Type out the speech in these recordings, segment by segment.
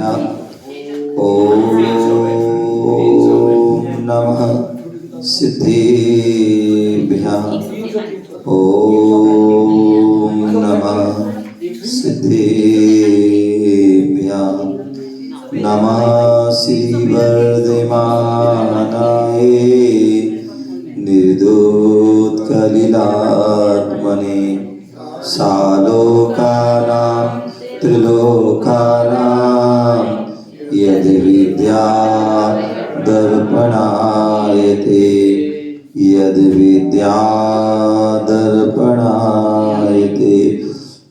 ओम नमः सिद्धेभ्यः। ओम नमः सिद्धेभ्यः। नमः श्रीवर्धमानाय निर्दोत्कलिलात्मने सालोकानां त्रिलोकानां यद् विद्या दर्पणायते यद् विद्या दर्पणायते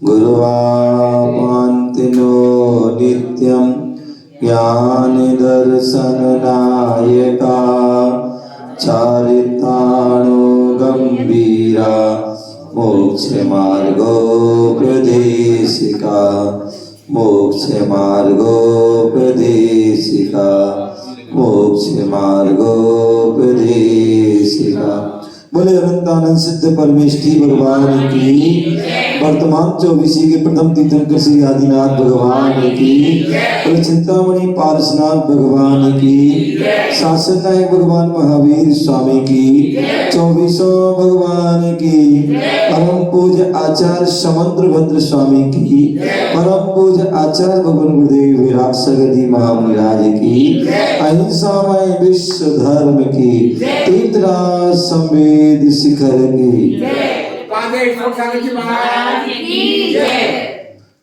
गुरुवापान्तिनो नित्यं ज्ञानदर्शननायका चारितानो गंभीरा मोक्षमार्गोपदेशिका मोक्षमार्गोपदेशिका मोक्षमार्गोपदेशिका। बोले अनंतानंद सिद्ध परमेष्ठी भगवान की। वर्तमान 24 के प्रथम तीर्थंकर श्री आदिनाथ भगवान की। बोले चिंतामणि पारसनाथ भगवान की। शासक नायक भगवान महावीर स्वामी की। 24 भगवान की। परम पूज्य आचार्य समंत्र भद्र स्वामी की। परम पूज्य आचार्य भगवान गुरुदेव विराट सगदी महामुनिराज की। अहिंसामय विश्व धर्म की। तीर्थराज संवेद शिखर की।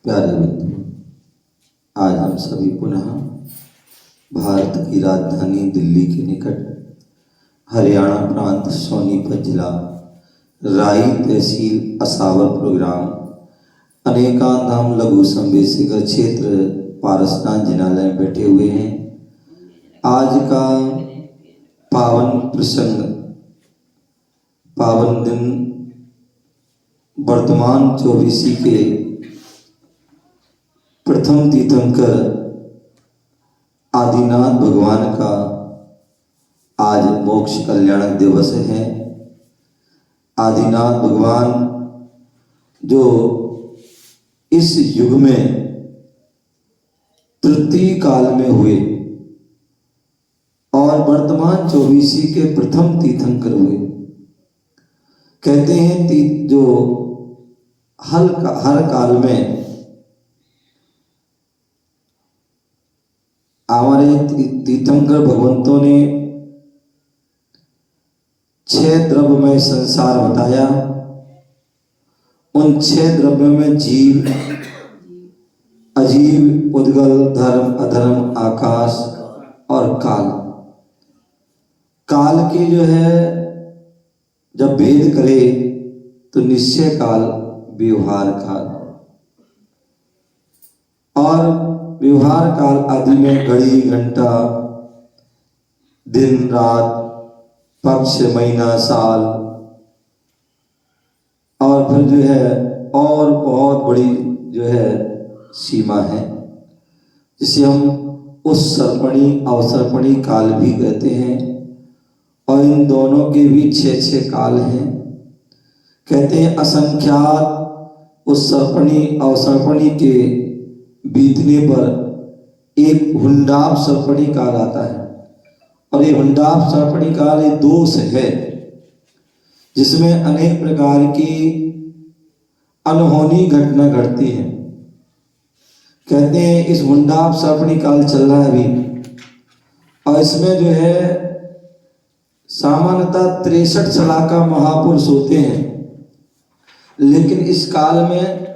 प्यारे बंधु, आज हम सभी पुनः भारत की राजधानी दिल्ली के निकट हरियाणा प्रांत सोनीपत जिला राई तहसील असावर प्रोग्राम अनेकांधाम लघु संवेशिकर क्षेत्र पारसनाथ जिनालय में बैठे हुए हैं। आज का पावन प्रसंग, पावन दिन वर्तमान 24 के प्रथम तीर्थंकर आदिनाथ भगवान का आज मोक्ष कल्याणक दिवस है। आदिनाथ भगवान जो इस युग में तृतीय काल में हुए और वर्तमान 24 के प्रथम तीर्थंकर हुए। कहते हैं जो हर काल में हमारे तीर्थंकर भगवंतों ने 6 द्रव्यमय संसार बताया। उन 6 द्रव्यों में जीव, अजीव, उद्गल, धर्म, अधर्म, आकाश और काल। काल की जो है जब भेद करे तो निश्चय काल, व्यवहार काल और व्यवहार काल आदि में घड़ी, घंटा, दिन, रात, पक्ष, महीना, साल और फिर जो है और बहुत बड़ी जो है सीमा है, जिसे हम उस सर्पणी अवसर्पणी काल भी कहते हैं। और इन दोनों के भी 6 काल हैं। कहते हैं असंख्यात उस सर्पणी अवसर्पणी के बीतने पर एक हुंडाप सर्पणी काल आता है। और ये हुंडाप सर्पणी काल एक दोष है जिसमें अनेक प्रकार की अनहोनी घटना घटती है। कहते हैं इस हुंडाप सर्पणी काल चल रहा है अभी, और इसमें जो है सामान्यतः 63 सलाका महापुरुष होते हैं, लेकिन इस काल में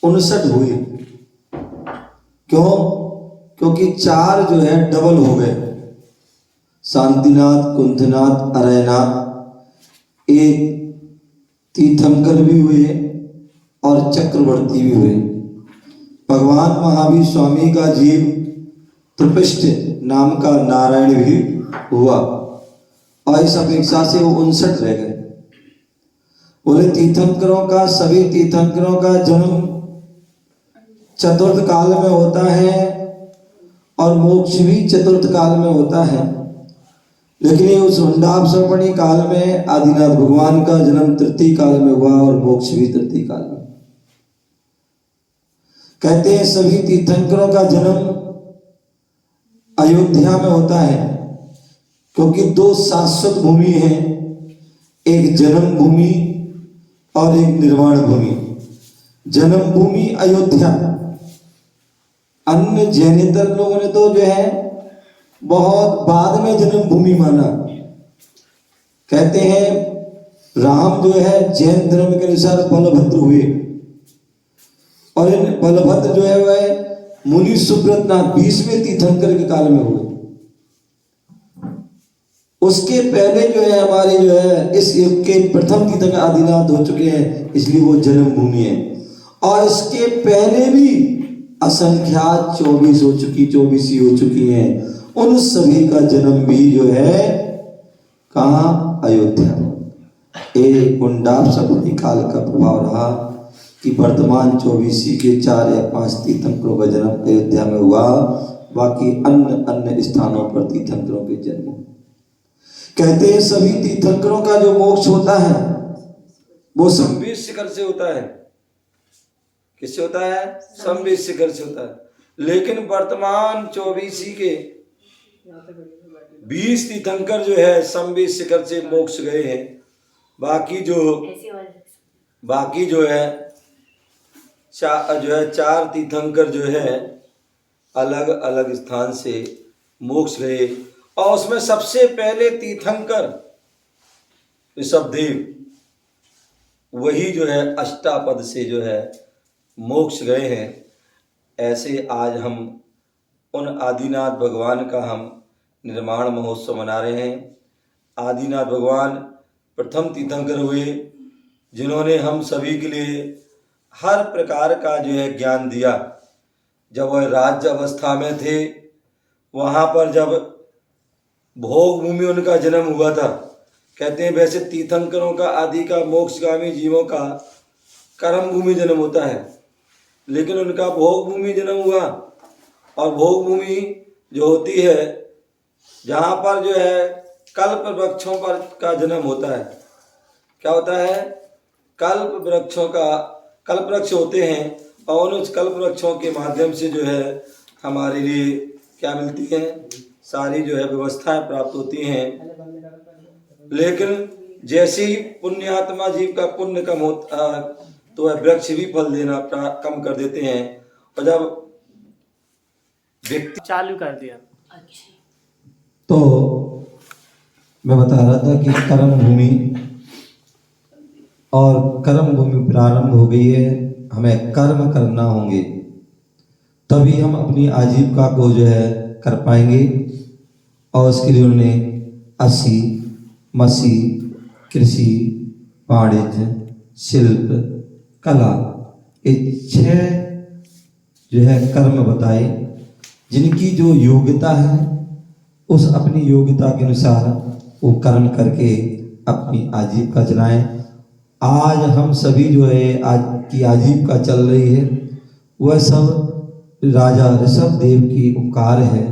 59 हुए। क्यों? क्योंकि 4 जो है डबल हो गए। शांतिनाथ, कुंथनाथ, अरयनाथ, एक तीर्थंकर भी हुए और चक्रवर्ती भी हुए। भगवान महावीर स्वामी का जीव त्रिपिष्ट नाम का नारायण भी हुआ और इस अपेक्षा से वो 59 रह गए। बोले तीर्थंकरों का, सभी तीर्थंकरों का जन्म चतुर्थ काल में होता है और मोक्ष भी चतुर्थ काल में होता है। लेकिन ये उस हुंडाप सर्पणी काल में आदिनाथ भगवान का जन्म तृतीय काल में हुआ और मोक्ष भी तृतीय काल में। कहते हैं सभी तीर्थंकरों का जन्म अयोध्या में होता है, क्योंकि दो शाश्वत भूमि है, एक जन्म भूमि और एक निर्वाण भूमि। जन्म भूमि अयोध्या, अन्य जैनेतर लोगों ने तो जो है बहुत बाद में जन्म भूमि माना। कहते हैं राम जो है जैन धर्म के अनुसार बलभद्र हुए, और इन बलभद्र जो है वह मुनि सुब्रतनाथ 20वें तीर्थंकर के काल में हुए। उसके पहले जो है हमारे जो है इस युग के प्रथम तीर्थंकर आदिनाथ हो चुके हैं, इसलिए वो जन्म भूमि है। और इसके पहले भी असंख्यात 24 हो चुकी हैं। उन सभी का जन्म भी जो है कहाँ? अयोध्या। एक गुंडाप सपनी काल का प्रभाव रहा कि वर्तमान 24 के 4 या 5 तीर्थंकरों का जन्म अयोध्या में हुआ, बाकी अन्य स्थानों पर तीर्थंकरों के जन्म। कहते हैं सभी तीर्थंकरों का जो मोक्ष होता है वो संबित शिखर से होता है। किससे होता है? संबित शिखर से होता है। लेकिन वर्तमान 24 के 20 तीर्थंकर जो है संबित शिखर से मोक्ष गए हैं। बाकी जो है 4 तीर्थंकर जो है अलग अलग स्थान से मोक्ष गए, और उसमें सबसे पहले तीर्थंकर ऋषभदेव, वही जो है अष्टापद से जो है मोक्ष गए हैं। ऐसे आज हम उन आदिनाथ भगवान का हम निर्माण महोत्सव मना रहे हैं। आदिनाथ भगवान प्रथम तीर्थंकर हुए, जिन्होंने हम सभी के लिए हर प्रकार का जो है ज्ञान दिया। जब वह राज्य अवस्था में थे, वहाँ पर जब भोग भूमि उनका जन्म हुआ था। कहते हैं वैसे तीर्थंकरों का आदि का मोक्षगामी जीवों का कर्म भूमि जन्म होता है, लेकिन उनका भोग भूमि जन्म हुआ। और भोग भूमि जो होती है जहाँ पर जो है कल्प वृक्षों पर का जन्म होता है। क्या होता है? कल्प वृक्ष होते हैं, और उन कल्प वृक्षों के माध्यम से जो है हमारे लिए क्या मिलती है? सारी जो है व्यवस्थाएं प्राप्त होती हैं। लेकिन जैसे ही पुण्यात्मा जीव का पुण्य कम होता, तो वह वृक्ष भी फल देना कम कर देते हैं। और जब व्यक्ति चालू कर दिया, तो मैं बता रहा था कि कर्म भूमि प्रारंभ हो गई है। हमें कर्म करना होंगे, तभी हम अपनी आजीविका को जो है कर पाएंगे। और उसके लिए उन्होंने अस्सी, मसी, कृषि, वाणिज्य, शिल्प, कला, ये 6 जो है कर्म बताए, जिनकी जो योग्यता है उस अपनी योग्यता के अनुसार वो कर्म करके अपनी आजीविका चलाएं। आज हम सभी जो है आज की आजीविका चल रही है, वह सब राजा ऋषभदेव की उपकार है,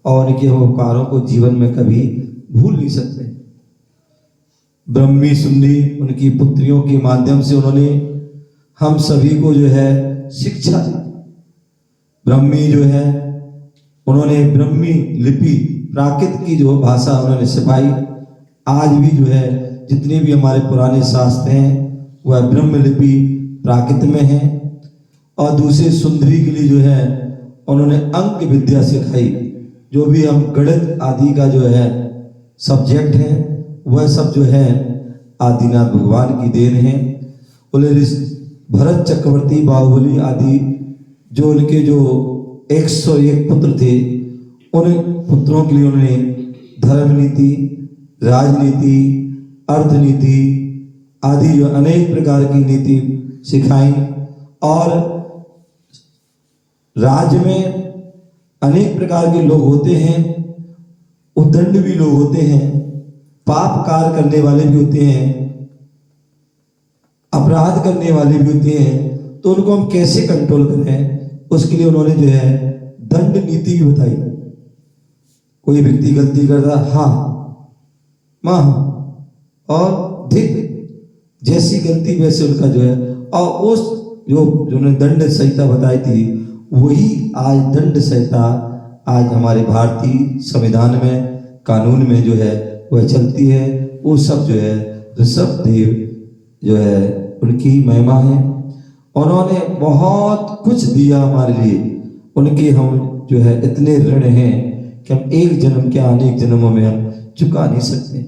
और उनके उपकारों को जीवन में कभी भूल नहीं सकते। ब्रह्मी सुंदी उनकी पुत्रियों के माध्यम से उन्होंने हम सभी को जो है शिक्षा दी। ब्रह्मी जो है उन्होंने ब्रह्मी लिपि प्राकृत की जो भाषा उन्होंने सिखाई। आज भी जो है जितने भी हमारे पुराने शास्त्र हैं वह ब्रह्म लिपि प्राकृत में है। और दूसरे सुंदरी के लिए जो है उन्होंने अंक विद्या सिखाई। जो भी हम गणित आदि का जो है सब्जेक्ट है, वह सब जो है आदिनाथ भगवान की देन है। बोले भरत चक्रवर्ती, बाहुबली आदि जो उनके जो 101 पुत्र थे, उन पुत्रों के लिए उन्होंने धर्म नीति, राजनीति, अर्थनीति आदि जो अनेक प्रकार की नीति सिखाई। और राज्य में अनेक प्रकार के लोग होते हैं, उद्दंड भी लोग होते हैं, पाप कार्य करने वाले भी होते हैं, अपराध करने वाले भी होते हैं। तो उनको हम कैसे कंट्रोल करें, उसके लिए उन्होंने जो है दंड नीति भी बताई। कोई व्यक्ति गलती करता, हाँ माँ और धिक, जैसी गलती वैसे उनका जो है। और उस जो उन्होंने दंड संहिता बताई थी, वही आज दंड संहिता आज हमारे भारतीय संविधान में, कानून में जो है वह चलती है, वो सब जो है ऋषभ देव जो है उनकी महिमा है। उन्होंने बहुत कुछ दिया हमारे लिए, उनके हम जो है इतने ऋण हैं कि हम एक जन्म के अनेक जन्मों में हम चुका नहीं सकते।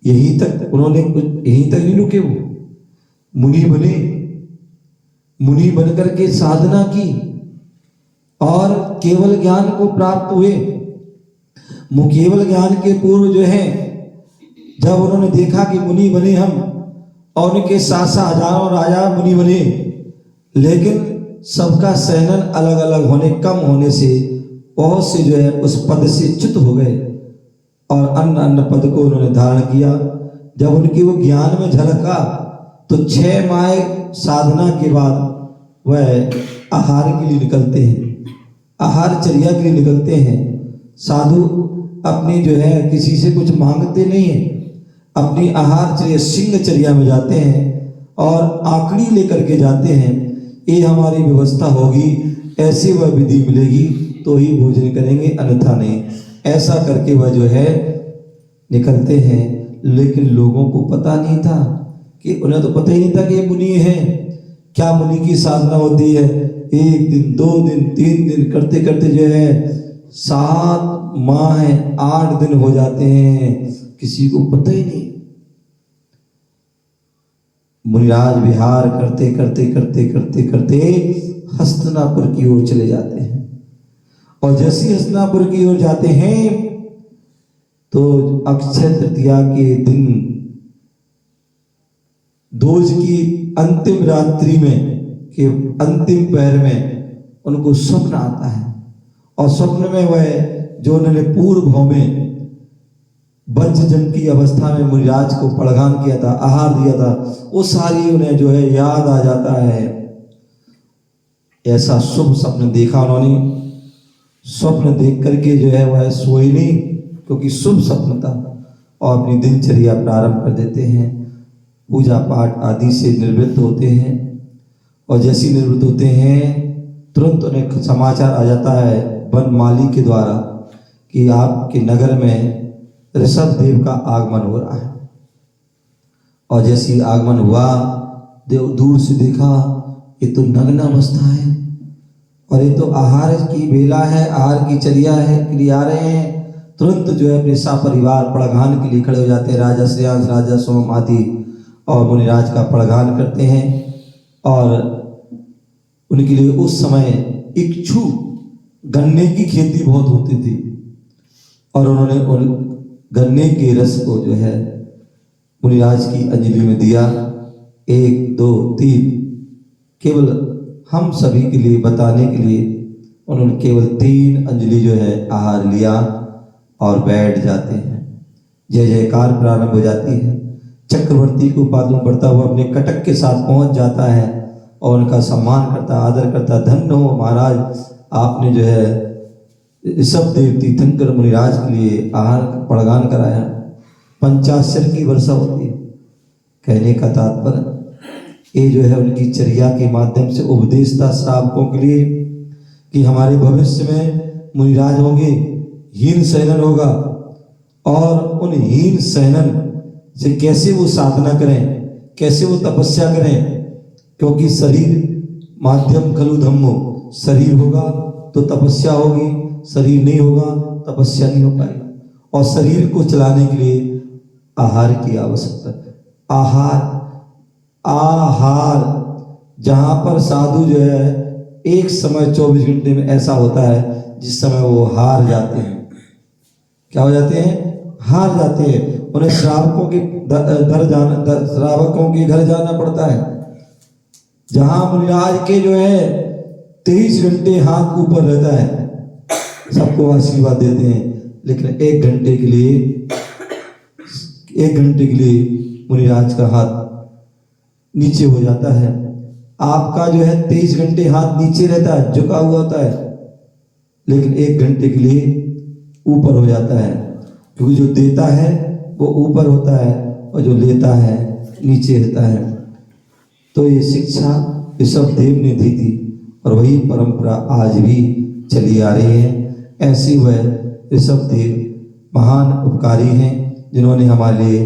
यहीं तक उन्होंने, यहीं तक नहीं रुके, वो मुनि बने, मुनि बनकर के साधना की और केवल ज्ञान को प्राप्त हुए। केवल ज्ञान के पूर्व जो है, जब उन्होंने देखा कि मुनि बने हम, और उनके साथ हजारों राजा मुनि बने, लेकिन सबका सहनन अलग अलग होने, कम होने से बहुत से जो है उस पद से च्युत हो गए और अन्य अन्य पद को उन्होंने धारण किया। जब उनकी वो ज्ञान में झलका तो 6 माह साधना के बाद वह आहार के लिए निकलते हैं, आहार चर्या के लिए निकलते हैं। साधु अपनी जो है किसी से कुछ मांगते नहीं है, अपनी आहार चर्या सिंह चर्या में जाते हैं और आकड़ी लेकर के जाते हैं। ये हमारी व्यवस्था होगी, ऐसी वह विधि मिलेगी तो ही भोजन करेंगे, अन्यथा नहीं। ऐसा करके वह जो है निकलते हैं। लेकिन लोगों को पता नहीं था कि, उन्हें तो पता ही नहीं था कि ये मुनि है। क्या मुनि की साधना होती है? 1 दिन 2 दिन 3 दिन करते करते जो है 7 माह 8 दिन हो जाते हैं, किसी को पता ही नहीं। मुनिराज विहार करते करते करते करते करते हस्तिनापुर की ओर चले जाते हैं। और जैसे हस्तिनापुर की ओर जाते हैं तो अक्षय तृतीया के दिन, दोज की अंतिम रात्रि में के अंतिम पहर में उनको स्वप्न आता है। और स्वप्न में वह जो उन्होंने पूर्व भाव में वज्रजन की अवस्था में मुनिराज को पड़गान किया था, आहार दिया था, वो सारी उन्हें जो है याद आ जाता है। ऐसा शुभ स्वप्न देखा उन्होंने। स्वप्न देख करके जो है वह सोए नहीं, क्योंकि शुभ स्वप्न था, और अपनी दिनचर्या प्रारंभ कर देते हैं। पूजा पाठ आदि से निवृत्त होते हैं। और जैसे निवृत्त होते हैं तुरंत उन्हें समाचार आ जाता है वनमाली के द्वारा कि आपके नगर में ऋषभ देव का आगमन हो रहा है। और जैसे आगमन हुआ, देव दूर से देखा, ये तो नग्न अवस्था है और ये तो आहार की बेला है, आहार की चर्या है के लिए आ रहे हैं। तुरंत जो है अपने सपरिवार पड़गान के लिए खड़े हो जाते हैं। राजा श्रेयांश, राजा सोम आदि और मुनिराज का पड़गान करते हैं। और उनके लिए उस समय इक्षु गन्ने की खेती बहुत होती थी, और उन्होंने उन गन्ने के रस को जो है मुनिराज की अंजलि में दिया। 1 2 3, केवल हम सभी के लिए बताने के लिए उन्होंने केवल 3 अंजलि जो है आहार लिया और बैठ जाते हैं। जय जयकार प्रारंभ हो जाती है। चक्रवर्ती को पादुम पड़ता हुआ अपने कटक के साथ पहुंच जाता है और उनका सम्मान करता, आदर करता। धन्य हो महाराज, आपने जो है ऋषभ देव तीर्थंकर मुनिराज के लिए आहार पड़गान कराया। 50 की वर्षा होती है। कहने का तात्पर्य ये जो है उनकी चर्या के माध्यम से उपदेश था श्रावकों के लिए कि हमारे भविष्य में मुनिराज होंगे, हीन सैनन होगा, और उन हीन सैनन से कैसे वो साधना करें, कैसे वो तपस्या करें। क्योंकि शरीर माध्यम खलु धम्मो, शरीर होगा तो तपस्या होगी, शरीर नहीं होगा तपस्या नहीं हो पाएगी। और शरीर को चलाने के लिए आहार की आवश्यकता है। आहार आहार जहाँ पर साधु जो है एक समय 24 घंटे में ऐसा होता है जिस समय वो हार जाते हैं। क्या हो जाते हैं? हार जाते हैं। उन्हें श्रावकों के श्रावकों के घर जाना पड़ता है, जहां मुनिराज के जो है 23 घंटे हाथ ऊपर रहता है, सबको आशीर्वाद देते हैं। लेकिन 1 घंटे के लिए मुनिराज का हाथ नीचे हो जाता है। आपका जो है 23 घंटे हाथ नीचे रहता है, झुका हुआ होता है, लेकिन 1 घंटे के लिए ऊपर हो जाता है। क्योंकि जो देता है वो ऊपर होता है और जो लेता है नीचे रहता है। तो ये शिक्षा ऋषभ देव ने दी थी और वही परंपरा आज भी चली आ रही है। ऐसे वह ऋषभदेव महान उपकारी हैं जिन्होंने हमारे लिए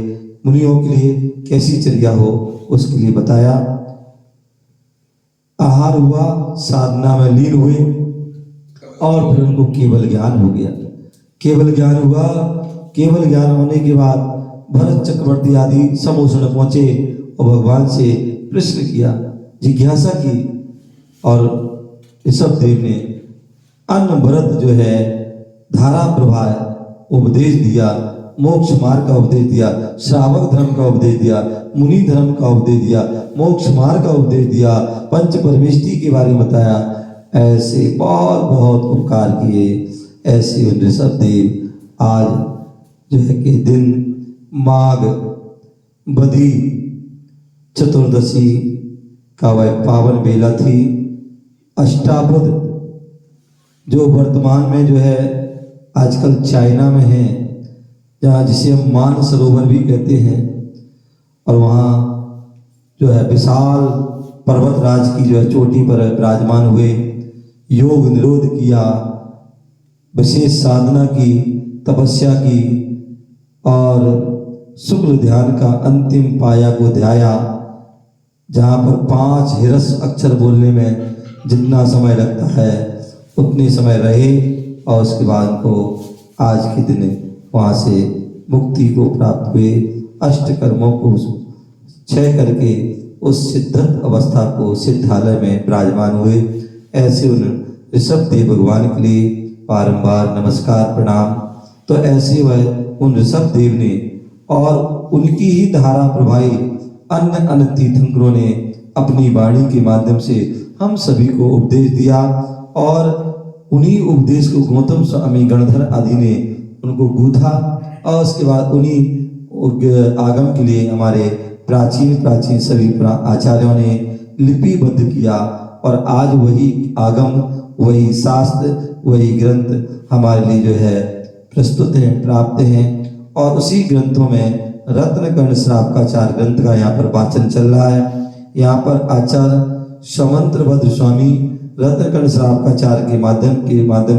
मुनियों के लिए कैसी चर्या हो उसके लिए बताया। आहार हुआ, साधना में लीन हुए और फिर उनको केवल ज्ञान हो गया। केवल ज्ञान हुआ, केवल ज्ञान होने के बाद भरत चक्रवर्ती आदि सब उसने पहुंचे और भगवान से प्रश्न किया, जिज्ञासा की, और ऋषभदेव ने अनवरत जो है धारा प्रवाह उपदेश दिया, मोक्ष मार्ग का उपदेश दिया, श्रावक धर्म का उपदेश दिया, मुनि धर्म का उपदेश दिया, मोक्ष मार्ग का उपदेश दिया, पंच परमेष्टि के बारे में बताया। ऐसे बहुत बहुत उपकार किए। ऐसे ऋषभदेव आज जो है कि दिन माघ बदी चतुर्दशी का वह पावन बेला थी। अष्टाबुध जो वर्तमान में जो है आजकल चाइना में है, जहाँ जिसे हम मान सरोवर भी कहते हैं, और वहाँ जो है विशाल पर्वतराज की जो है चोटी पर विराजमान हुए, योग निरोध किया, विशेष साधना की, तपस्या की और शुक्ल ध्यान का अंतिम पाया को ध्याया, जहाँ पर 5 हिरस अक्षर बोलने में जितना समय लगता है उतने समय रहे, और उसके बाद उनको आज के दिन वहाँ से मुक्ति को प्राप्त हुए। अष्ट कर्मों को क्षय करके उस सिद्धत अवस्था को सिद्धालय में विराजमान हुए। ऐसे उन ऋषभदेव भगवान के लिए बारंबार नमस्कार प्रणाम। तो ऐसे वह उन ऋषभदेव ने और उनकी ही धारा प्रभाई अन्य अन्य तीर्थंकरों ने अपनी वाणी के माध्यम से हम सभी को उपदेश दिया, और उन्हीं उपदेश को गौतम स्वामी गणधर आदि ने उनको गूंथा, और उसके बाद उन्हीं आगम के लिए हमारे प्राचीन सभी आचार्यों ने लिपिबद्ध किया, और आज वही आगम, वही शास्त्र, वही ग्रंथ हमारे लिए जो है प्रस्तुत हैं, प्राप्त हैं। और उसी ग्रंथों में रत्नकर्ण श्रावकाचार्य ग्रंथ का यहाँ पर वाचन चल रहा है। यहाँ पर आचार्य समंत्र भद्र स्वामी रत्नकर्ण श्रावकाचार्य के माध्यम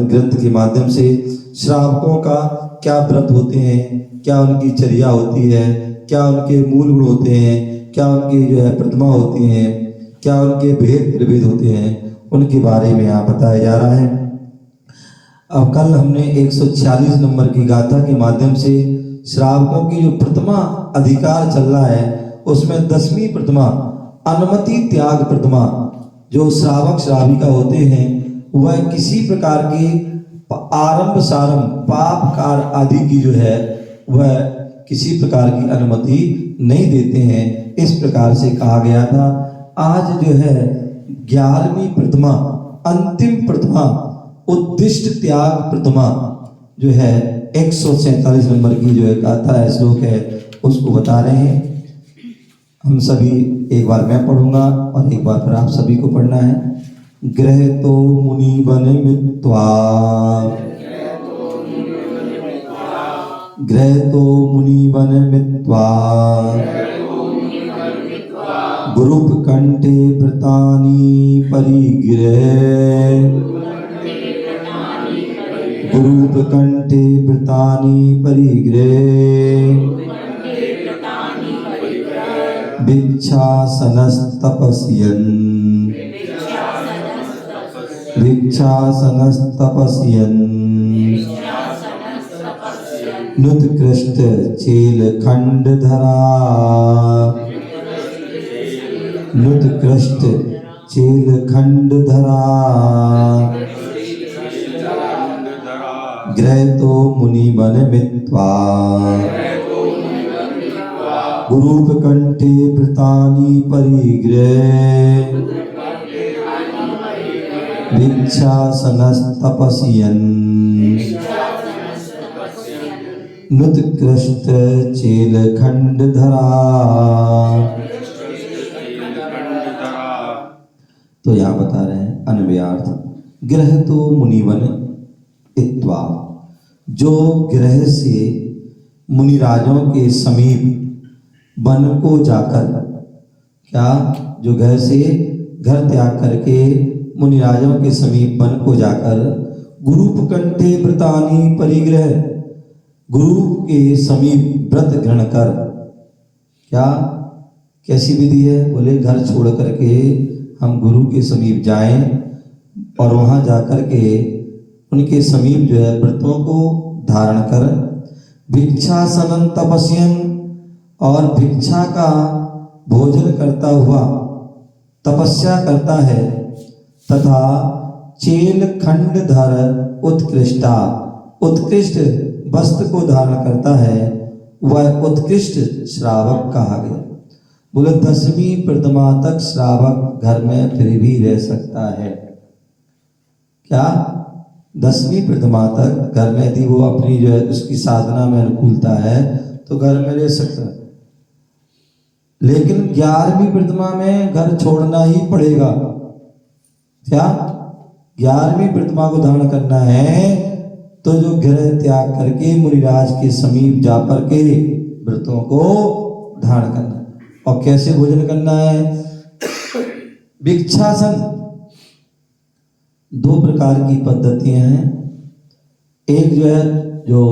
ग्रंथ के माध्यम से श्रावकों का क्या व्रत होते हैं, क्या उनकी चर्या होती है, क्या उनके मूल गुण होते हैं, क्या उनकी जो है प्रतिमा होती हैं, क्या उनके भेद प्रभेद होते हैं, उनके बारे में यहाँ बताया जा रहा है। अब कल हमने 146 नंबर की गाथा के माध्यम से श्रावकों की जो प्रतिमा अधिकार चल रहा है, उसमें 10वीं प्रतिमा अनुमति त्याग प्रतिमा, जो श्रावक श्राविका होते हैं वह किसी प्रकार की आरंभ सारंभ पाप कार आदि की जो है वह किसी प्रकार की अनुमति नहीं देते हैं, इस प्रकार से कहा गया था। आज जो है 11वीं प्रतिमा, अंतिम प्रतिमा, उद्दिष्ट त्याग प्रतिमा जो है 147 नंबर की जो है गाथा है, श्लोक है, उसको बता रहे हैं। हम सभी, एक बार मैं पढ़ूंगा और एक बार फिर आप सभी को पढ़ना है। ग्रह तो मुनि बन मित्वा, ग्रह तो मुनि बन मित्वा, गुरुप कंठे व्रतानि परिग्रह, गुरुप कंठे व्रतानि परिग्रह, भिक्षासनस्तपस्यन्, भिक्षासनस्तपस्यन्, नुत्कृष्ट चेलखण्डधरा, नुत्कृष्ट चेलखण्डधरा, ग्रहतो मुनिवन मित्वा, गुरूप कंठे व्रतानि परिग्रह, भिक्षासनस्तपस्यन्, नुत्कृष्ट चेलखण्डधरा। तो यहाँ बता रहे हैं अन्वयार्थ। ग्रह तो मुनिवन इत्वा, जो ग्रह से मुनिराजों के समीप वन को जाकर, क्या जो घर से घर त्याग करके मुनिराजों के समीप वन को जाकर गुरुपकंठे व्रतानि परिग्रह, गुरु के समीप व्रत ग्रहण कर। क्या कैसी विधि है? बोले घर छोड़ करके हम गुरु के समीप जाएं और वहां जाकर के उनके समीप जो है व्रतों को धारण कर, भिक्षासनं तपस्यन, और भिक्षा का भोजन करता हुआ तपस्या करता है, तथा चेल खंड धर उत्कृष्टा, उत्कृष्ट वस्त्र को धारण करता है, वह उत्कृष्ट श्रावक कहा गया। बोले 10वीं प्रतिमा तक श्रावक घर में फिर भी रह सकता है। क्या 10वीं प्रतिमा तक घर में यदि वो अपनी जो है उसकी साधना में अनुकूलता है तो घर में रह सकता है, लेकिन 11वीं प्रतिमा में घर छोड़ना ही पड़ेगा। क्या 11वीं प्रतिमा को धारण करना है तो जो गृह त्याग करके मुनिराज के समीप जा कर के व्रतों को धारण करना। और कैसे भोजन करना है? भिक्षासन 2 प्रकार की पद्धतियां हैं। एक जो है जो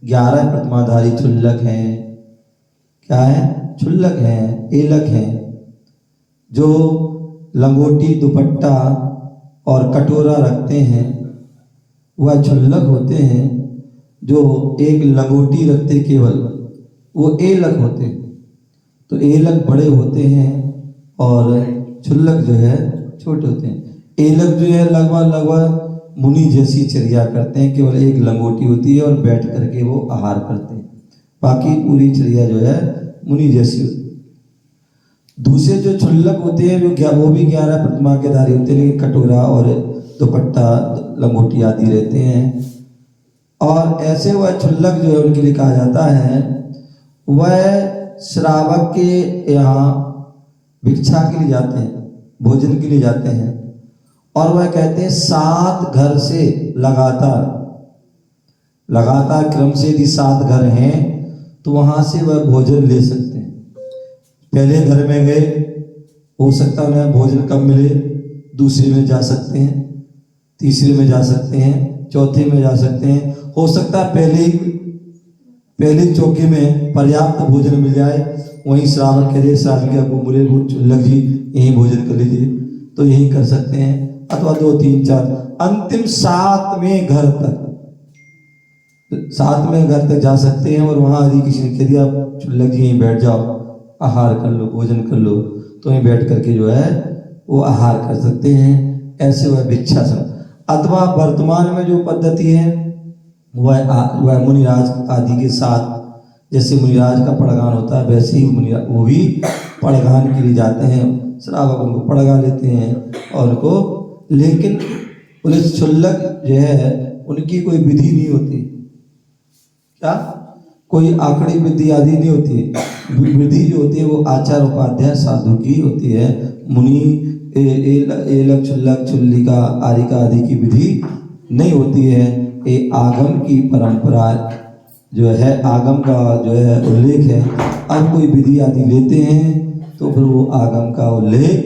11 प्रतिमाधारी क्षुल्लक हैं, क्या है? क्षुल्लक हैं, एलक हैं, जो लंगोटी दुपट्टा और कटोरा रखते हैं वह क्षुल्लक होते हैं। जो एक लंगोटी रखते केवल वो एलक होते हैं। तो एलक बड़े होते हैं और क्षुल्लक जो है छोटे होते हैं। एलक जो है लगभग मुनि जैसी चर्या करते हैं, केवल एक लंगोटी होती है और बैठ करके वो आहार करते हैं, बाकी पूरी चर्या जो है मुनि जैसी होती है। दूसरे जो क्षुल्लक होते हैं वो भी 11 प्रतिमा के धारी होते हैं, लेकिन कटोरा और दुपट्टा लंगोटी आदि रहते हैं। और ऐसे वह क्षुल्लक जो है उनके लिए कहा जाता है, वह श्रावक के यहाँ भिक्षा के लिए जाते हैं, भोजन के लिए जाते हैं, और वह कहते हैं 7 घर से लगातार क्रम से यदि 7 घर हैं तो वहां से वह भोजन ले सकते हैं। पहले घर में गए, हो सकता है उन्हें भोजन कम मिले, दूसरे में जा सकते हैं, तीसरे में जा सकते हैं, चौथे में जा सकते हैं। हो सकता है पहले चौके में पर्याप्त भोजन मिल जाए, वहीं श्रावक कह दे श्रावक आपको बोले क्षुल्लक जी यहीं भोजन कर लीजिए, तो यहीं कर सकते हैं। अथवा 2, 3, 4 अंतिम 7वें घर तक 7वें घर तक जा सकते हैं। और वहां यदि किसी ने कह दिया क्षुल्लक जी यहीं बैठ जाओ, आहार कर लो, भोजन कर लो, तो यहीं बैठ करके जो है वो आहार कर सकते हैं। ऐसे वह भिक्षासन। अथवा वर्तमान में जो पद्धति है वह मुनिराज आदि के साथ, जैसे मुनिराज का पड़गान होता है वैसे ही वो भी पड़गान के लिए जाते हैं। श्रावक उनको पड़गा लेते हैं और उनको, लेकिन पुलिस क्षुल्लक जो है उनकी कोई विधि नहीं होती। क्या कोई आखड़ी विधि आदि नहीं होती। विधि जो होती है वो आचार उपाध्याय साधु की होती है। मुनि एलक क्षुल्लक क्षुल्लिका आरिका आदि की विधि नहीं होती है। ये आगम की परंपरा जो है, आगम का जो है उल्लेख है। अब कोई विधि आदि लेते हैं तो फिर वो आगम का उल्लेख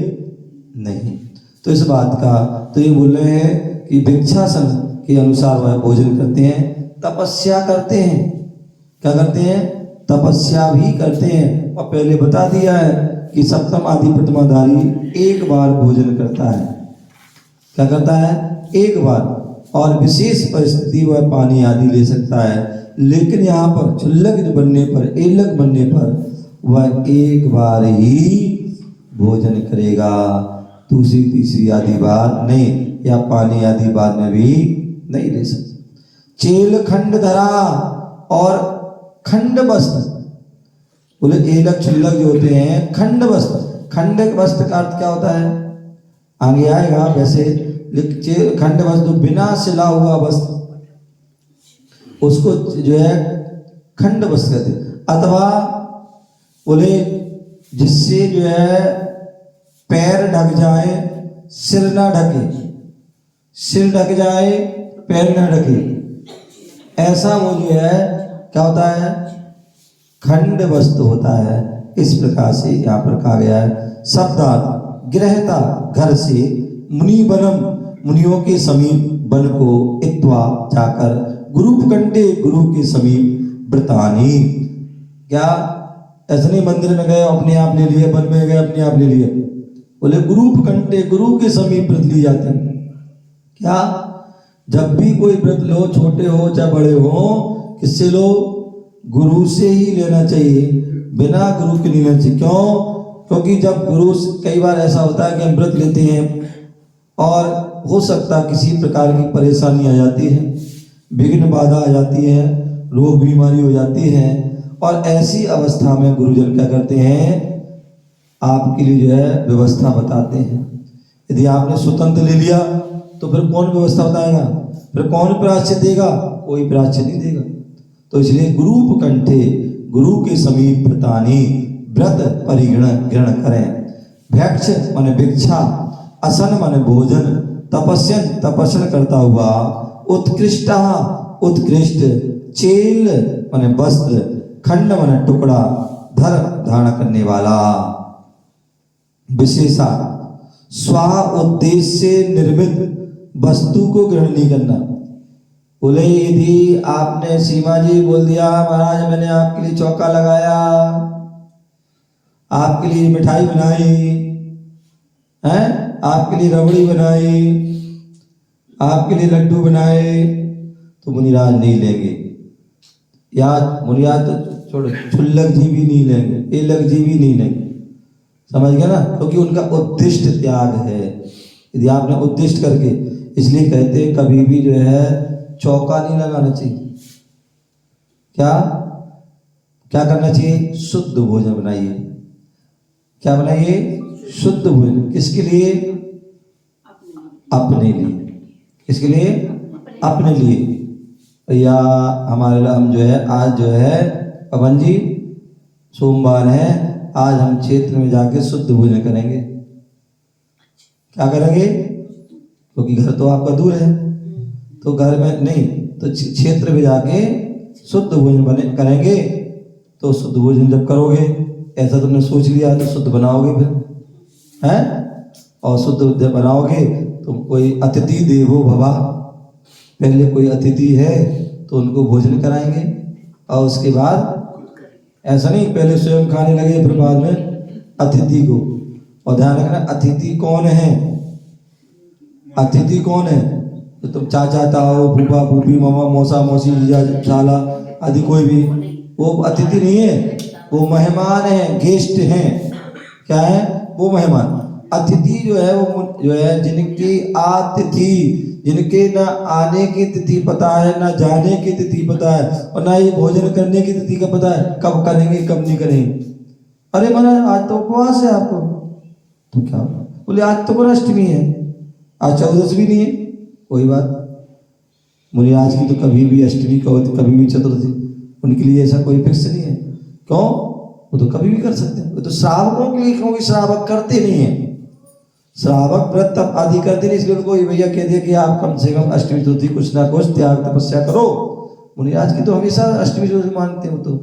नहीं। तो इस बात का तो ये बोल रहे हैं कि भिक्षासन के अनुसार वह भोजन करते हैं, तपस्या करते हैं। क्या करते हैं? तपस्या भी करते हैं। और पहले बता दिया है कि सप्तम आदि प्रतिमाधारी एक बार भोजन करता है। क्या करता है? एक बार। और विशेष परिस्थिति वह पानी आदि ले सकता है, लेकिन यहाँ पर क्षुल्लक बनने पर, एलक बनने पर वह एक बार ही भोजन करेगा, दूसरी तीसरी आदि बार नहीं, या पानी आदि बाद में भी नहीं ले सकता। चेल खंड धरा और खंड वस्त्र। बोले एलक क्षुल्लक जो होते हैं खंड वस्त्र। खंड वस्त्र का अर्थ क्या होता है आगे आएगा वैसे, लेकिन खंड वस्त्र बिना सिला हुआ वस्त्र उसको जो है खंड वस्त्र कहते हैं। अथवा बोले जिससे जो है पैर ढक जाए, सिर ना ढके, सिर ढक जाए पैर ना ढके, ऐसा वो जो है क्या होता है? खंड वस्त्र होता है। इस प्रकार से यहाँ पर कहा गया है। शब्दार्थ गृहता घर से, मुनि बनम मुनियों के समीप वन को इत्वा जाकर गुरुपकंठे गुरु के समीप व्रतानी। क्या ऐसा नहीं मंदिर में गए अपने आप ले लिए, वन में गए अपने आप ले लिए, बोले गुरुपकंठे गुरु के समीप व्रत लिए जाते हैं। क्या जब भी कोई व्रत लो, छोटे हो चाहे बड़े हो, किससे लो? गुरु से ही लेना चाहिए, बिना गुरु के नहीं लेना चाहिए। क्यों? क्योंकि जब गुरु, कई बार ऐसा होता है कि हम व्रत लेते हैं और हो सकता है किसी प्रकार की परेशानी आ जाती है, विघ्न बाधा आ जाती है, रोग बीमारी हो जाती है, और ऐसी अवस्था में गुरुजन क्या करते हैं? आपके लिए जो है व्यवस्था बताते हैं। यदि आपने स्वतंत्र ले लिया तो फिर कौन व्यवस्था बताएगा? फिर कौन प्रायश्चित देगा? कोई प्रायश्चित नहीं देगा। तो इसलिए गुरुपकंठे गुरु के समीप व्रतानी, व्रत परिग्रहण करें। भैक्ष माने भिक्षा, असन माने भोजन, तपस्यन तपस्या करता हुआ, उत्कृष्ट उत्कृष्ट, चेल माने वस्त्र, खंड माने टुकड़ा, धर धारण करने वाला, विशेषा स्वा उद्देश्य से निर्मित वस्तु को ग्रहण नहीं करना। बोले यदि आपने सीमा जी बोल दिया महाराज मैंने आपके लिए चौका लगाया, आपके लिए मिठाई बनाई है, आपके लिए रबड़ी बनाई, आपके लिए लड्डू बनाए, तो मुनिराज नहीं लेंगे। या मुनिराज तो छोड़ो, छुल्लक जी भी नहीं लेंगे, एलक जी भी नहीं लेंगे। समझ गया ना? क्योंकि उनका उद्दिष्ट त्याग है। यदि आपने उद्दिष्ट करके, इसलिए कहते हैं कभी भी जो है चौका नहीं लगाना चाहिए। क्या क्या करना चाहिए? शुद्ध भोजन बनाइए। क्या बनाइए? शुद्ध भोजन। किसके लिए? अपने लिए। किसके लिए? अपने लिए। या हमारे हम जो है आज जो है पवन जी सोमवार है, आज हम क्षेत्र में जाके शुद्ध भोजन करेंगे। क्या करेंगे? क्योंकि घर तो आपका दूर है, तो घर में नहीं तो क्षेत्र में जाके शुद्ध भोजन करेंगे। तो शुद्ध भोजन जब करोगे, ऐसा तुमने सोच लिया तो शुद्ध बनाओगे फिर हैं, और शुद्ध बनाओगे तो कोई अतिथि देवो भवा, पहले कोई अतिथि है तो उनको भोजन कराएंगे, और उसके बाद ऐसा नहीं पहले स्वयं खाने लगे फिर बाद में अतिथि को। और ध्यान रखना अतिथि कौन है? अतिथि कौन है? तो तुम चाचा ताऊ फूफा फूफी मामा मौसा मौसी जीजा साला आदि कोई भी, वो अतिथि नहीं है, वो मेहमान है, गेस्ट हैं। क्या है? वो मेहमान। अतिथि जो है वो जो है जिनकी आतिथि, जिनके ना आने की तिथि पता है, ना जाने की तिथि पता है, और ना ही भोजन करने की तिथि का पता है, कब करेंगे कब नहीं करेंगे। अरे महाराज आज तो उपवास है आपको, तो क्या बोले आज तो अष्टमी है, आज चतुर्दशी भी नहीं है, कोई बात। मुझे आज की तो कभी भी अष्टमी कभी भी चतुर्दशी, उनके लिए ऐसा कोई फिक्स नहीं है। क्यों? वो तो कभी भी कर सकते हैं। वो तो श्रावकों के लिए, क्योंकि श्रावक करते नहीं है, श्रावक व्रत तप आदि करते नहीं, इसलिए उनको ये भैया कह दिया कि आप कम से कम अष्टमी चतुर्थी कुछ ना कुछ त्याग तपस्या करो। मुनिराज की तो हमेशा अष्टमी चतुर्थी मानते हो, तो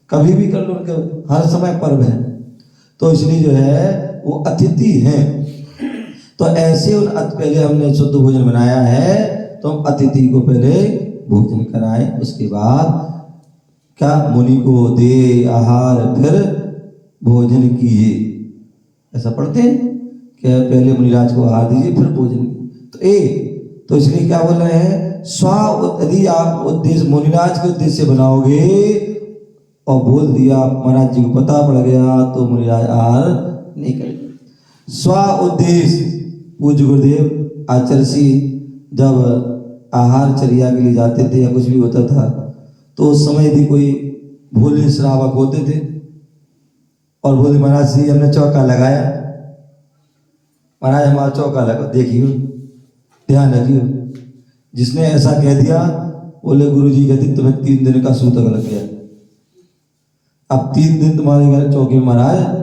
कभी भी कर लो, उनका हर समय पर्व है। तो इसलिए जो है वो अतिथि हैं। तो ऐसे उन पहले हमने शुद्ध भोजन बनाया है, तो हम अतिथि को पहले भोजन कराएं, उसके बाद क्या मुनि को दे आहार फिर भोजन कीजिए, ऐसा पढ़ते हैं कि पहले मुनिराज को आहार दीजिए फिर भोजन। तो इसलिए क्या बोल रहे हैं? यदि आप उद्देश्य मुनिराज के उद्देश्य से बनाओगे और बोल दिया महाराज जी को पता पड़ गया तो मुनिराज आहार नहीं करेंगे। स्व उद्देश्य पूज्य गुरुदेव आचर्षि जब आहार चर्या के लिए जाते थे या कुछ भी होता था, तो उस समय यदि कोई भोले श्रावक होते थे और बोले महाराज जी हमने चौका लगाया, महाराज हमारा चौका लगा, देखियो ध्यान रखियो। जिसने ऐसा कह दिया, बोले गुरुजी कहते तुम्हें 3 दिन का सूतक लग गया। अब 3 दिन तुम्हारे घर चौके में महाराज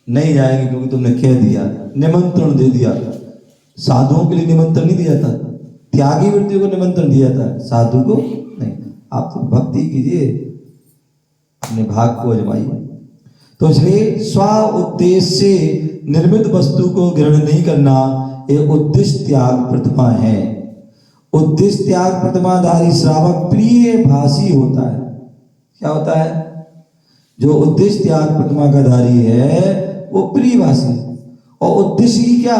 नहीं जाएंगे, क्योंकि तुमने कह दिया, निमंत्रण दे दिया। साधुओं के लिए निमंत्रण नहीं दिया था, त्यागी व्यक्तियों को निमंत्रण दिया था, साधु को नहीं। आप तो भक्ति कीजिए, अपने भाग को अजमाइए। तो इसलिए स्व उद्देश्य से निर्मित वस्तु को ग्रहण नहीं करना, ये उद्देश्य त्याग प्रथमा है। उद्दिष्ट त्याग प्रतिमाधारी श्रावक प्रिय भाषी होता है। क्या होता है? जो उद्दिष्ट त्याग प्रतिमा का धारी है वो प्रिय भाषी। और उद्देश्य की क्या,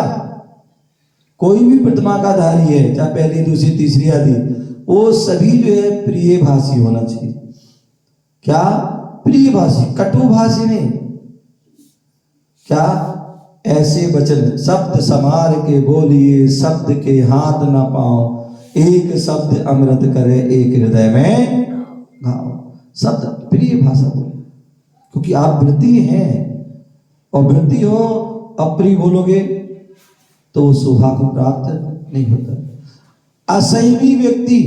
कोई भी प्रतिमा का धारी है, चाहे पहली दूसरी तीसरी आदि, वो सभी जो है प्रिय भाषी होना चाहिए। क्या? प्रिय भाषी, कटु भाषी नहीं। क्या? ऐसे वचन शब्द समार के बोलिए, शब्द के हाथ ना पाओ, एक शब्द अमृत करे एक हृदय में घाव। शब्द प्रिय भाषा बोलो, क्योंकि आप वृत्ति हैं, और वृत्ति हो अप्रिय बोलोगे तो वो शोभा को प्राप्त नहीं होता। असंयमी व्यक्ति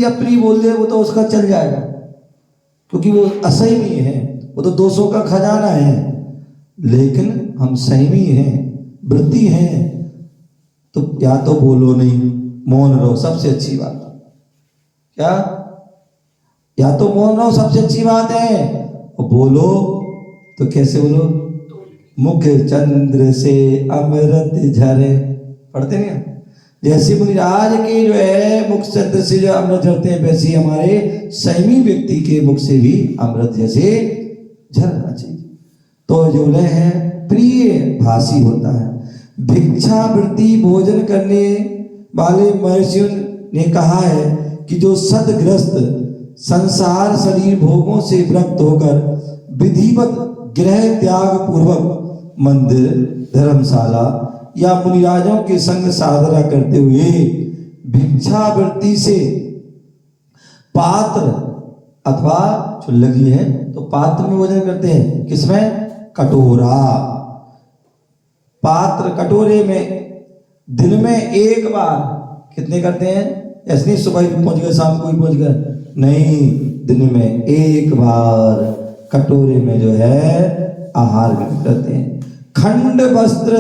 अप्रिय बोल दे वो तो उसका चल जाएगा, क्योंकि वो असंयमी है, वो तो दोषों का खजाना है। लेकिन हम संयमी हैं, वृत्ति हैं, तो या तो बोलो नहीं, मौन रहो, सबसे अच्छी बात। क्या? या तो मौन रहो, सबसे अच्छी बात है, और बोलो तो कैसे बोलो? मुख चंद्र से अमृत झरे, पढ़ते नहीं? जैसे मुनिराज के जो है मुख चंद्र से जो अमृत झरते हैं, वैसे हमारे संयमी व्यक्ति के मुख से भी अमृत जैसे झरना चाहिए। तो जो है प्रिय भाषी होता है। भिक्षावृत्ति भोजन करने वाले महर्षियों ने कहा है कि जो सदग्रस्त संसार शरीर भोगों से विरक्त होकर विधिवत गृह त्याग पूर्वक मंदिर, धर्मशाला या मुनिराजों के संग साधना करते हुए भिक्षावृत्ति से पात्र अथवा जो लगी है तो पात्र में भोजन करते हैं। किसमें? कटोरा। पात्र कटोरे में दिन में एक बार कितने करते हैं? ऐसे नहीं सुबह भी पहुंच गए शाम को भी पहुंच गए, नहीं, दिन में एक बार कटोरे में जो है आहार ग्रहण करते हैं। खंड वस्त्र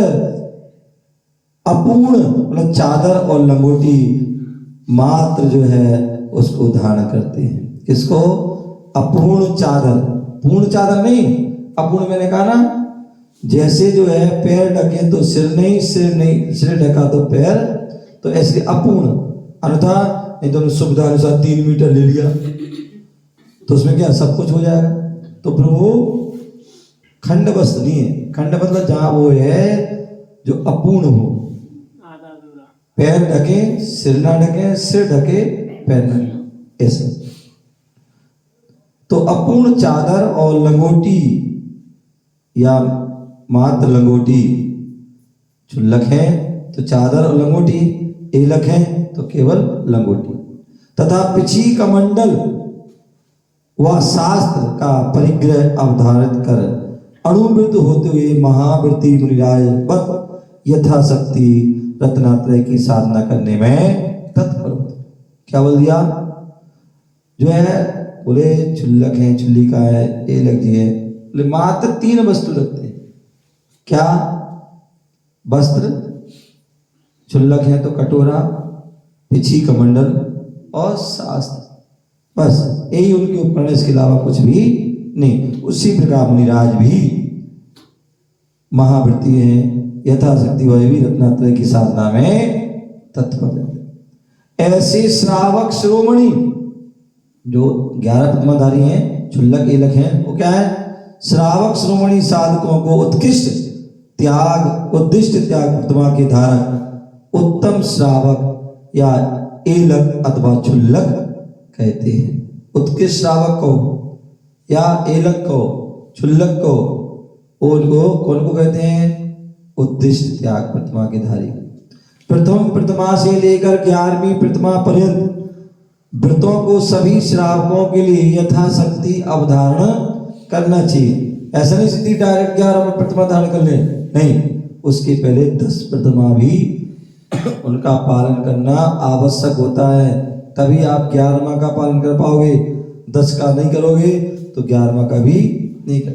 अपूर्ण मतलब चादर और लंगोटी मात्र जो है उसको धारण करते हैं। किसको? अपूर्ण चादर, पूर्ण चादर नहीं, अपूर्ण मैंने कहा ना, जैसे जो है पैर ढके तो सिर नहीं, सिर ढका तो पैर, तो ऐसे अपूर्ण। अन्यथा नहीं तो सुविधा अनुसार 3 मीटर ले लिया तो उसमें क्या सब कुछ हो जाएगा। तो प्रभु खंड वस्त्र नहीं है, खंड मतलब जहां वो है जो अपूर्ण हो, पैर ढके सिर ना ढके, सिर ढके पैर ना ढके, ऐसा। तो अपूर्ण चादर और लंगोटी या मात्र लंगोटी, चुल्लक है तो चादर और लंगोटी, एलक है तो केवल लंगोटी, तथा पिछी कमंडल व शास्त्र का परिग्रह अवधारित कर अणुवृत्त होते हुए महावृत्ति मुनिराज बत यथाशक्ति रत्नात्रय की साधना करने में तत्पर होते। क्या बोल दिया? जो है बोले चुल्लक है, चुल्लिका है, एलक जी है, बोले मात्र 3 वस्तु रखते हैं। क्या? वस्त्र, चुल्लक है तो कटोरा, पिछी कमंडल और शास्त्र, बस यही उनके उपकरण, इसके अलावा कुछ भी नहीं। उसी प्रकार मुनिराज भी महावृत्ति है, यथाशक्ति वह भी रत्नात्रय की साधना में तत्पर है। ऐसे श्रावक शिरोमणि जो 11 प्रतिमाधारी हैं, चुल्लक एलक हैं, वो क्या है? श्रावक शिरोमणि साधकों को उत्कृष्ट त्याग, उद्दिष्ट त्याग प्रतिमा के धारक उत्तम श्रावक या एलक अथवा चुल्लक कहते हैं। उत्कृष्ट श्रावक को या एलक को, चुल्लक को, उनको कौन को कहते हैं? उद्दिष्ट त्याग प्रतिमा के धारी। प्रथम प्रतिमा से लेकर 11वीं प्रतिमा पर्यंत व्रतों को सभी श्रावकों के लिए यथाशक्ति अवधारण करना चाहिए। ऐसा नहीं सीधी डायरेक्ट 11 प्रतिमा धारण कर ले, नहीं, उसके पहले 10 प्रतिमा भी उनका पालन करना आवश्यक होता है, तभी आप 11वां का पालन कर पाओगे। 10 का नहीं करोगे तो 11वां का भी नहीं कर।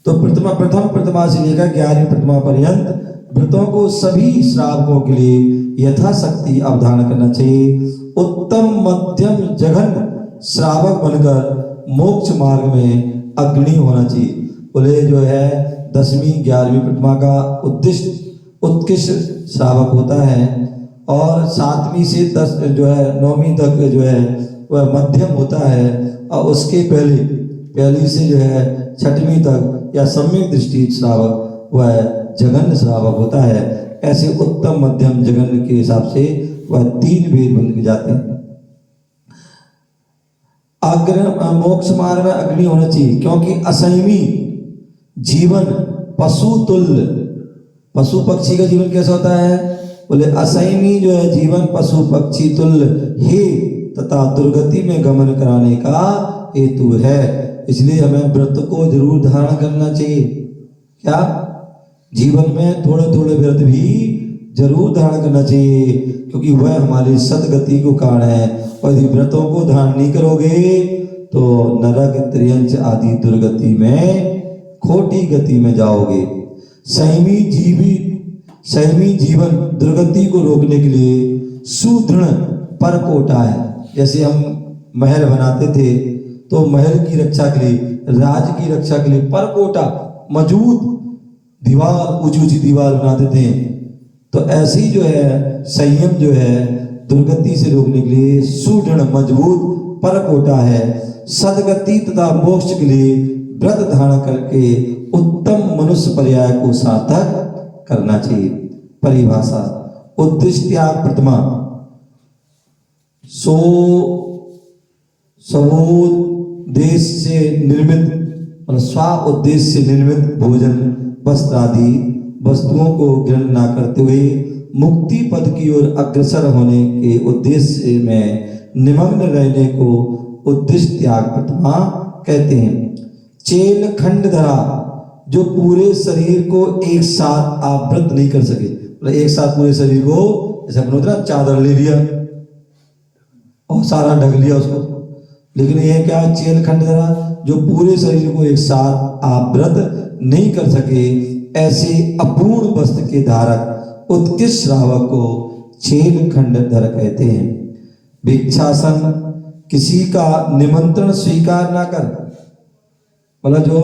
तो प्रथम प्रतिमा से लेकर 11वीं प्रतिमा पर्यंत व्रतों को सभी श्रावकों के लिए यथाशक्ति अवधारण करना चाहिए। उत्तम मध्यम जघन श्रावक बनकर मोक्ष मार्ग में अग्रणी होना चाहिए। बोले जो है 10वीं 11वीं प्रतिमा का उत्कृष्ट श्रावक होता है, और 7वीं से 10 जो है 9वीं तक जो है वह मध्यम होता है, और उसके पहली से जो है 6वीं तक या सम्यक दृष्टि श्रावक वह जघन्य श्रावक होता है। ऐसे उत्तम मध्यम जघन्य के हिसाब से वह 3 भेद बन जाते हैं। मोक्ष मार्ग में अग्नि होना चाहिए, क्योंकि असंयमी जीवन पशु तुल्य। पशु पक्षी का जीवन कैसा होता है? बोले असंयमी जो है जीवन पशु पक्षी तुल्य हे तथा दुर्गति में गमन कराने का हेतु है। इसलिए हमें व्रत को जरूर धारण करना चाहिए। क्या जीवन में थोड़े थोड़े व्रत भी जरूर धारण करना चाहिए, क्योंकि वह हमारी सदगति को कारण है। और यदि व्रतों को धारण नहीं करोगे तो नरक त्रियंच आदि दुर्गति में खोटी गति में जाओगे। संयमी जीवन दुर्गति को रोकने के लिए सुदृढ़ परकोटा है। जैसे हम महल बनाते थे तो महल की रक्षा के लिए, राज की रक्षा के लिए परकोटा मजबूत दीवार, ऊंची ऊंची दीवार बनाते थे। तो ऐसी जो है संयम जो है दुर्गति से रोकने के लिए सुदृढ़ मजबूत परकोटा है। सदगति तथा मोक्ष के लिए व्रत धारण करके उत्तम मनुष्य पर्याय को सार्थक करना चाहिए। परिभाषा उद्दिष्ट त्याग प्रतिमा स्वोद्देश्य से निर्मित और स्व उद्देश्य से निर्मित भोजन वस्त्र आदि वस्तुओं को ग्रहण न करते हुए मुक्ति पद की ओर अग्रसर होने के उद्देश्य में निमग्न रहने को उद्दिष्ट त्याग प्रतिमा कहते हैं। चेल खंड धरा जो पूरे शरीर को एक साथ आवृत नहीं कर सके, मतलब एक साथ पूरे शरीर को जैसे अपन होता है चादर ले लिया और सारा ढक लिया उसको, लेकिन ये क्या चेल खंड धरा जो पूरे शरीर को एक साथ आवृत नहीं कर सके, ऐसे अपूर्ण वस्त्र के धारक उत्कृष्ट श्रावक को चेल खंडधर कहते हैं। भिक्षासन किसी का निमंत्रण स्वीकार ना कर, मतलब जो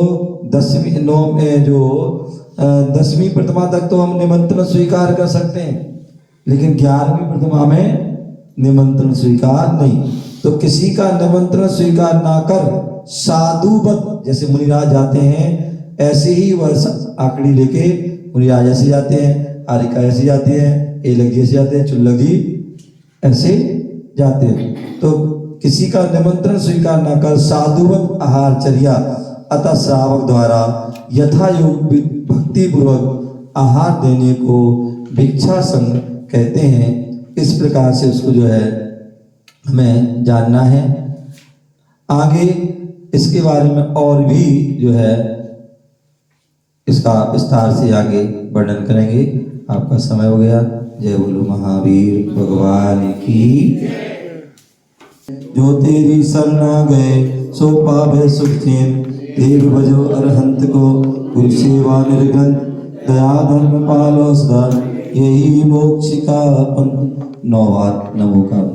10वीं प्रतिमा तक तो हम निमंत्रण स्वीकार कर सकते हैं, लेकिन 11वीं प्रतिमा में निमंत्रण स्वीकार नहीं। तो किसी का निमंत्रण स्वीकार ना कर साधुवत, जैसे मुनिराज जाते हैं ऐसे ही वह आकड़ी लेके मुनिराज ऐसे जाते हैं, आरिका ऐसे जाते हैं, एलक जी ऐसे जाते हैं, चुल्लक जी ऐसे जाते हैं। तो किसी का निमंत्रण स्वीकार ना कर साधुवत आहारचर्या अतः श्रावक द्वारा यथा योग भक्ति पूर्वक आहार देने को भिक्षासन कहते हैं। इस प्रकार से उसको जो है हमें जानना है। आगे इसके बारे में और भी जो है इसका विस्तार से आगे वर्णन करेंगे। आपका समय हो गया। जय बोलो महावीर भगवान की। जो तेरी शरणा गए सो पावे सुख चैन, देव भजो अरहंत को गुरु सेवा निर्गंत, दया धर्म पालो सदा यही मोक्ष का पंथ। 9 बार नमो का नमो